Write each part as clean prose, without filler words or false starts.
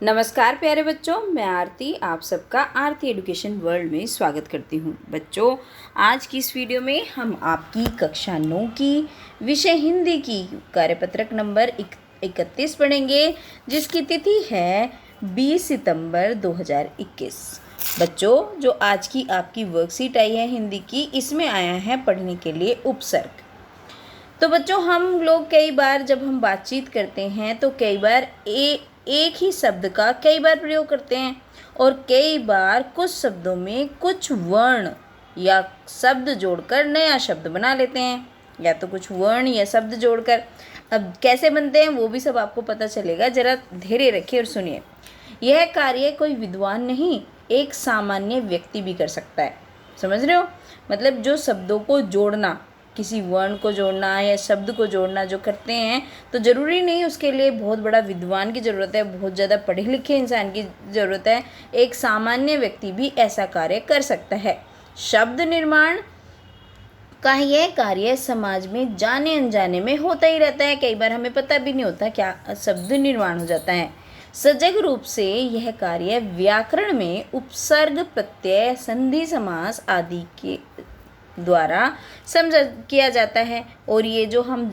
नमस्कार प्यारे बच्चों, मैं आरती आप सबका आरती एजुकेशन वर्ल्ड में स्वागत करती हूँ। बच्चों, आज की इस वीडियो में हम आपकी कक्षा 9 की विषय हिंदी की कार्यपत्रक नंबर 31 पढ़ेंगे, जिसकी तिथि है 20 सितंबर 2021। बच्चों, जो आज की आपकी वर्कशीट आई है हिंदी की, इसमें आया है पढ़ने के लिए उपसर्ग। तो बच्चों, हम लोग कई बार जब हम बातचीत करते हैं तो कई बार एक ही शब्द का कई बार प्रयोग करते हैं, और कई बार कुछ शब्दों में कुछ वर्ण या शब्द जोड़कर नया शब्द बना लेते हैं, या तो कुछ वर्ण या शब्द जोड़कर। अब कैसे बनते हैं वो भी सब आपको पता चलेगा, जरा धैर्य रखिए और सुनिए। यह कार्य कोई विद्वान नहीं, एक सामान्य व्यक्ति भी कर सकता है। समझ रहे हो? मतलब जो शब्दों को जोड़ना, किसी वर्ण को जोड़ना या शब्द को जोड़ना जो करते हैं, तो ज़रूरी नहीं उसके लिए बहुत बड़ा विद्वान की ज़रूरत है, बहुत ज़्यादा पढ़े लिखे इंसान की ज़रूरत है। एक सामान्य व्यक्ति भी ऐसा कार्य कर सकता है। शब्द निर्माण का यह कार्य समाज में जाने अनजाने में होता ही रहता है। कई बार हमें पता भी नहीं होता क्या शब्द निर्माण हो जाता है। सजग रूप से यह कार्य व्याकरण में उपसर्ग, प्रत्यय, संधि, समास आदि के द्वारा समझा किया जाता है। और ये जो हम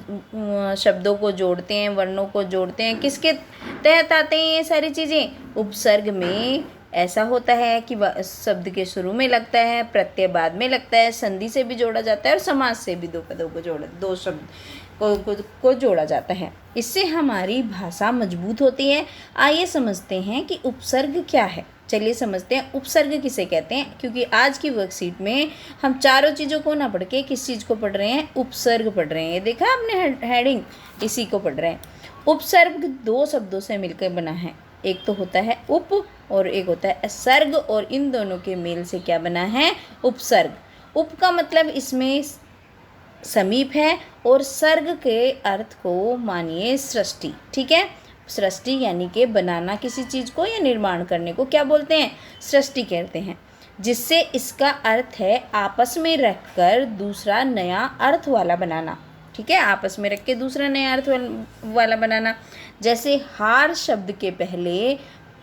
शब्दों को जोड़ते हैं, वर्णों को जोड़ते हैं, किसके तहत आते हैं ये सारी चीज़ें? उपसर्ग में ऐसा होता है कि शब्द के शुरू में लगता है, प्रत्यय बाद में लगता है, संधि से भी जोड़ा जाता है, और समास से भी दो शब्द को जोड़ा जाता है। इससे हमारी भाषा मजबूत होती है। आइए समझते हैं कि उपसर्ग क्या है। चलिए समझते हैं उपसर्ग किसे कहते हैं, क्योंकि आज की वर्कशीट में हम चारों चीज़ों को ना पढ़ के किस चीज़ को पढ़ रहे हैं? उपसर्ग पढ़ रहे हैं। ये देखा आपने हेडिंग, इसी को पढ़ रहे हैं। उपसर्ग दो शब्दों से मिलकर बना है। एक तो होता है उप और एक होता है सर्ग, और इन दोनों के मेल से क्या बना है? उपसर्ग। उप का मतलब इसमें समीप है, और सर्ग के अर्थ को मानिए सृष्टि। ठीक है, सृष्टि यानी कि बनाना किसी चीज़ को या निर्माण करने को क्या बोलते हैं? सृष्टि कहते हैं। जिससे इसका अर्थ है आपस में रखकर दूसरा नया अर्थ वाला बनाना। ठीक है, आपस में रख के दूसरा नया अर्थ वाला बनाना। जैसे हार शब्द के पहले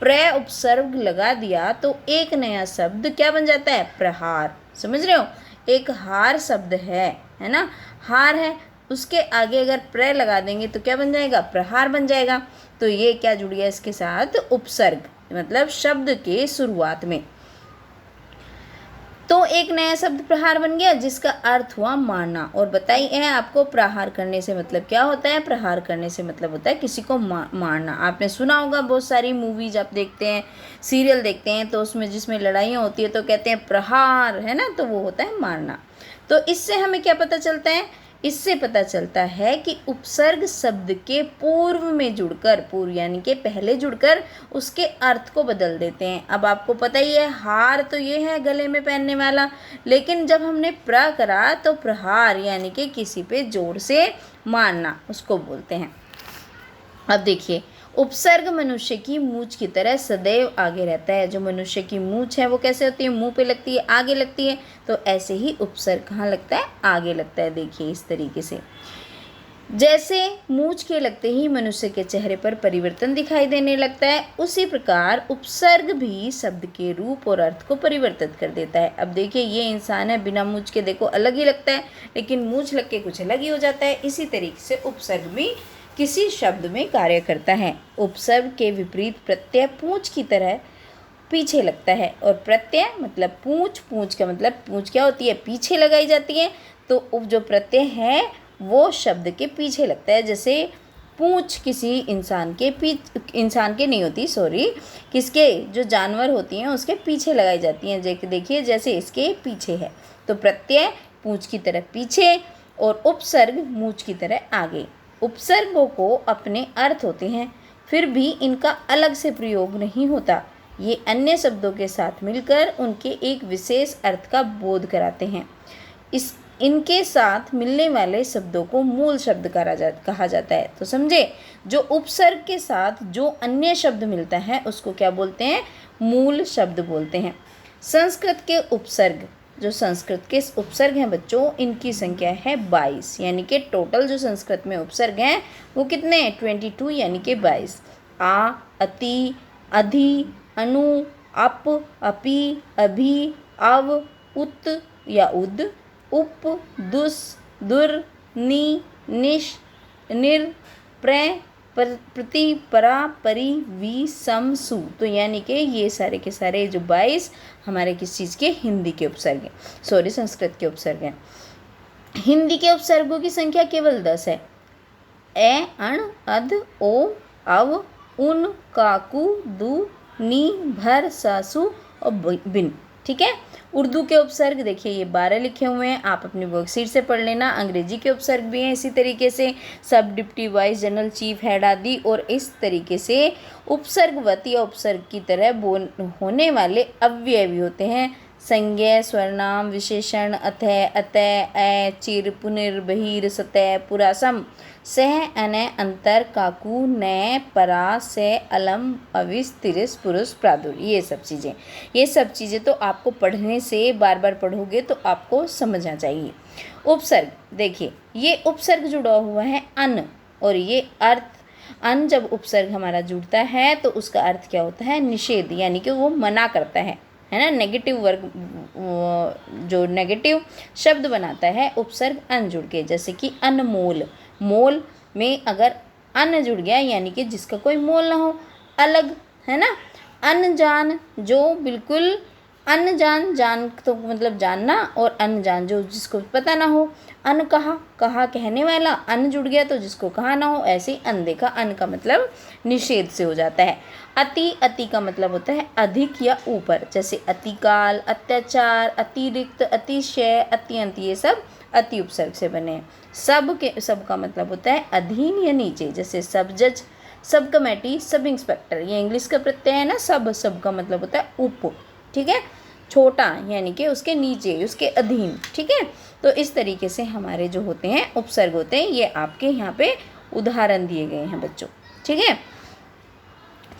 प्र उपसर्ग लगा दिया तो एक नया शब्द क्या बन जाता है? प्रहार। समझ रहे हो? एक हार शब्द है ना, हार है, उसके आगे अगर प्र लगा देंगे तो क्या बन जाएगा? प्रहार बन जाएगा। तो ये क्या जुड़ गया इसके साथ? उपसर्ग, मतलब शब्द के शुरुआत में। तो एक नया शब्द प्रहार बन गया, जिसका अर्थ हुआ मारना। और बताइए आपको प्रहार करने से मतलब क्या होता है? प्रहार करने से मतलब होता है किसी को मारना। आपने सुना होगा, बहुत सारी मूवीज आप देखते हैं, सीरियल देखते हैं, तो उसमें जिसमें लड़ाइयाँ होती है तो कहते हैं प्रहार, है ना, तो वो होता है मारना। तो इससे हमें क्या पता चलता है? इससे पता चलता है कि उपसर्ग शब्द के पूर्व में जुड़कर, पूर्व यानी कि पहले जुड़कर उसके अर्थ को बदल देते हैं। अब आपको पता ही है, हार तो ये है गले में पहनने वाला, लेकिन जब हमने प्र करा तो प्रहार यानी कि किसी पे जोर से मारना, उसको बोलते हैं। अब देखिए, उपसर्ग मनुष्य की मूंछ की तरह सदैव आगे रहता है। जो मनुष्य की मूंछ है वो कैसे होती है? मुंह पे लगती है, आगे लगती है। तो ऐसे ही उपसर्ग कहाँ लगता है? आगे लगता है। देखिए इस तरीके से, जैसे मूंछ के लगते ही मनुष्य के चेहरे पर परिवर्तन दिखाई देने लगता है, उसी प्रकार उपसर्ग भी शब्द के रूप और अर्थ को परिवर्तित कर देता है। अब देखिए, ये इंसान है, बिना मूंछ के देखो अलग ही लगता है, लेकिन मूंछ लग के कुछ अलग ही हो जाता है। इसी तरीके से उपसर्ग भी किसी शब्द में कार्य करता है। उपसर्ग के विपरीत प्रत्यय पूंछ की तरह पीछे लगता है, और प्रत्यय मतलब पूंछ, पूंछ का मतलब पूंछ क्या होती है? पीछे लगाई जाती है। तो जो प्रत्यय है वो शब्द के पीछे लगता है। जैसे पूंछ किसी इंसान के नहीं होती, सॉरी, किसके, जो जानवर होती हैं उसके पीछे लगाई जाती हैं। देखिए जैसे इसके पीछे है, तो प्रत्यय पूंछ की तरह पीछे और उपसर्ग मूंछ की तरह आगे। उपसर्गों को अपने अर्थ होते हैं, फिर भी इनका अलग से प्रयोग नहीं होता। ये अन्य शब्दों के साथ मिलकर उनके एक विशेष अर्थ का बोध कराते हैं। इनके साथ मिलने वाले शब्दों को मूल शब्द कहा जाता है। तो समझे, जो उपसर्ग के साथ जो अन्य शब्द मिलता है उसको क्या बोलते हैं? मूल शब्द बोलते हैं। संस्कृत के उपसर्ग, जो संस्कृत के उपसर्ग हैं बच्चों, इनकी संख्या है 22, यानी कि टोटल जो संस्कृत में उपसर्ग हैं वो कितने हैं? 22 यानी कि 22। आ, अति, अधि, अनु, अप, अपि, अभि, अव, उत या उद, उप, दुस, दुर, नि, निश, निर, प्र, प्रति, परा, परि, वि, सम, सु। तो यानी कि ये सारे के सारे जो 22 हमारे किस चीज़ के, हिंदी के उपसर्ग हैं, सॉरी संस्कृत के उपसर्ग हैं। हिंदी के उपसर्गों की संख्या केवल 10 है। ए, अण, अध, ओ, अव, उन, काकू, दु, नी, भर, सासु और बिन। ठीक है। उर्दू के उपसर्ग देखिए ये 12 लिखे हुए हैं, आप अपनी वर्कशीट से पढ़ लेना। अंग्रेजी के उपसर्ग भी हैं इसी तरीके से, सब, deputy, vice, general, chief, head आदि। और इस तरीके से उपसर्गवत या उपसर्ग की तरह होने वाले अव्यय भी होते हैं। संज्ञा, स्वरनाम, विशेषण, अथय, अतय, ऐ, चिर, पुनिर, बहिर, सतय, पुरासम, सह, अनय, अंतर, काकू, नय, परा, से, अलम, अविस, तिरस, पुरुष, प्रादुर। ये सब चीज़ें तो आपको पढ़ने से बार बार पढ़ोगे तो आपको समझ आ जाएगी। उपसर्ग देखिए, ये उपसर्ग जुड़ा हुआ है अन, और ये अर्थ, अन जब उपसर्ग हमारा जुड़ता है तो उसका अर्थ क्या होता है, निषेध, यानी कि वो मना करता है ना। नेगेटिव वर्ग, जो नेगेटिव शब्द बनाता है उपसर्ग अन जुड़ के, जैसे कि अनमोल, मोल में अगर अन जुड़ गया यानी कि जिसका कोई मोल ना हो, अलग, है ना। अनजान, जो बिल्कुल अनजान, जान तो मतलब जानना, और अनजान जो जिसको पता ना हो। अनकहा, कहा कहने वाला, अन जुड़ गया तो जिसको कहा ना हो। ऐसे ही अनदेखा, अन का मतलब निषेध से हो जाता है। अति, अति का मतलब होता है अधिक या ऊपर, जैसे अतिकाल, अत्याचार, अतिरिक्त, अतिशय, अत्यंत, ये सब अति उपसर्ग से बने हैं। सब का मतलब होता है अधीन या नीचे, जैसे सब जज, सब कमेटी, सब इंस्पेक्टर, ये इंग्लिश का प्रत्यय है ना। सब का मतलब होता है उप। ठीक है। छोटा यानी कि उसके नीचे, उसके अधीन। ठीक है। तो इस तरीके से हमारे जो होते हैं उपसर्ग होते हैं, ये आपके यहाँ पे उदाहरण दिए गए हैं बच्चों। ठीक है।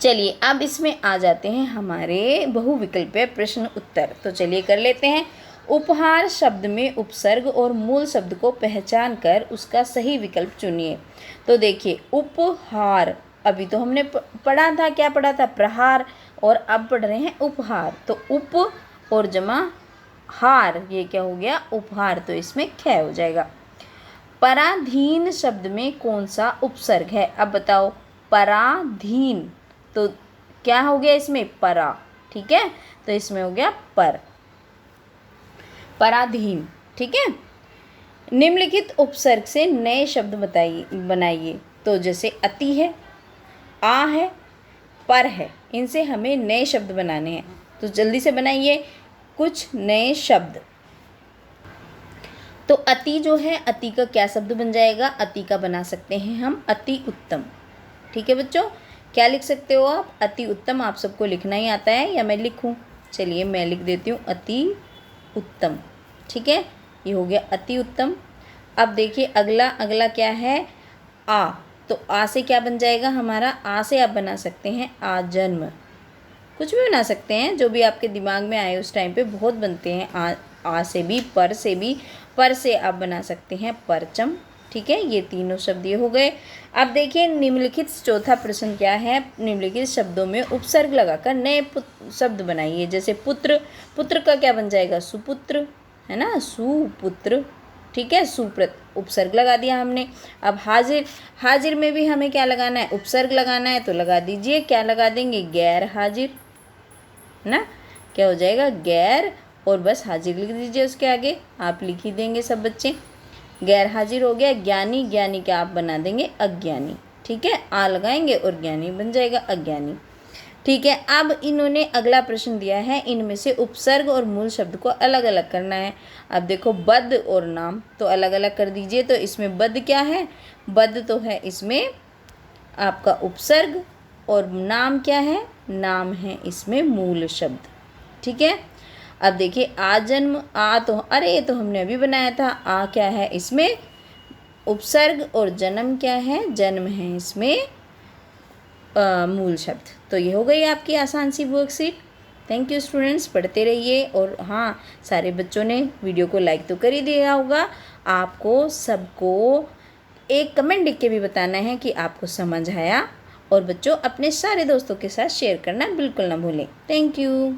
चलिए अब इसमें आ जाते हैं हमारे बहुविकल्पीय प्रश्न उत्तर। तो चलिए कर लेते हैं। उपहार शब्द में उपसर्ग और मूल शब्द को पहचान कर उसका सही विकल्प चुनिए। तो देखिए, उपहार, अभी तो हमने पढ़ा था, क्या पढ़ा था, प्रहार, और अब पढ़ रहे हैं उपहार। तो उप और जमा हार, ये क्या हो गया, उपहार। तो इसमें ख हो जाएगा। पराधीन शब्द में कौन सा उपसर्ग है, अब बताओ। पराधीन, तो क्या हो गया इसमें, परा। ठीक है। तो इसमें हो गया पर, पराधीन। ठीक है। निम्नलिखित उपसर्ग से नए शब्द बनाइए। तो जैसे अति है, आ है, पर है, इनसे हमें नए शब्द बनाने हैं। तो जल्दी से बनाइए कुछ नए शब्द। तो अति जो है, अति का क्या शब्द बन जाएगा, अति का बना सकते हैं हम अति उत्तम। ठीक है बच्चों, क्या लिख सकते हो आप, अति उत्तम। आप सबको लिखना ही आता है या मैं लिखूं, चलिए मैं लिख देती हूँ अति उत्तम। ठीक है, ये हो गया अति उत्तम। अब देखिए अगला क्या है, आ। तो आ से क्या बन जाएगा हमारा, आ से आप बना सकते हैं आजन्म, कुछ भी बना सकते हैं जो भी आपके दिमाग में आए उस टाइम पे, बहुत बनते हैं। आ से भी, पर से भी, पर से आप बना सकते हैं परचम। ठीक है, ये तीनों शब्द ये हो गए। अब देखिए निम्नलिखित चौथा प्रश्न क्या है, निम्नलिखित शब्दों में उपसर्ग लगाकर नए शब्द बनाइए। जैसे पुत्र, पुत्र का क्या बन जाएगा, सुपुत्र, है ना, सुपुत्र। ठीक है, सुप्रत, उपसर्ग लगा दिया हमने। अब हाजिर, हाजिर में भी हमें क्या लगाना है, उपसर्ग लगाना है। तो लगा दीजिए, क्या लगा देंगे, गैर हाजिर, ना, क्या हो जाएगा, गैर, और बस हाजिर लिख दीजिए उसके आगे, आप लिख ही देंगे सब बच्चे। गैर हाजिर हो गया। ज्ञानी, ज्ञानी क्या आप बना देंगे अज्ञानी। ठीक है, आ लगाएंगे और ज्ञानी बन जाएगा अज्ञानी। ठीक है, अब इन्होंने अगला प्रश्न दिया है, इनमें से उपसर्ग और मूल शब्द को अलग अलग करना है। अब देखो बद और नाम, तो अलग अलग कर दीजिए। तो इसमें बद क्या है, बद तो है इसमें आपका उपसर्ग, और नाम क्या है, नाम है इसमें मूल शब्द। ठीक है, अब देखिए आजन्म, आ तो अरे ये तो हमने अभी बनाया था। आ क्या है इसमें उपसर्ग, और जन्म क्या है, जन्म है इसमें मूल शब्द। तो ये हो गई आपकी आसान सी वर्कशीट। थैंक यू स्टूडेंट्स, पढ़ते रहिए। और हाँ, सारे बच्चों ने वीडियो को लाइक तो कर ही दिया होगा। आपको सबको एक कमेंट लिख के भी बताना है कि आपको समझ आया और बच्चों अपने सारे दोस्तों के साथ शेयर करना बिल्कुल ना भूलें। Thank you.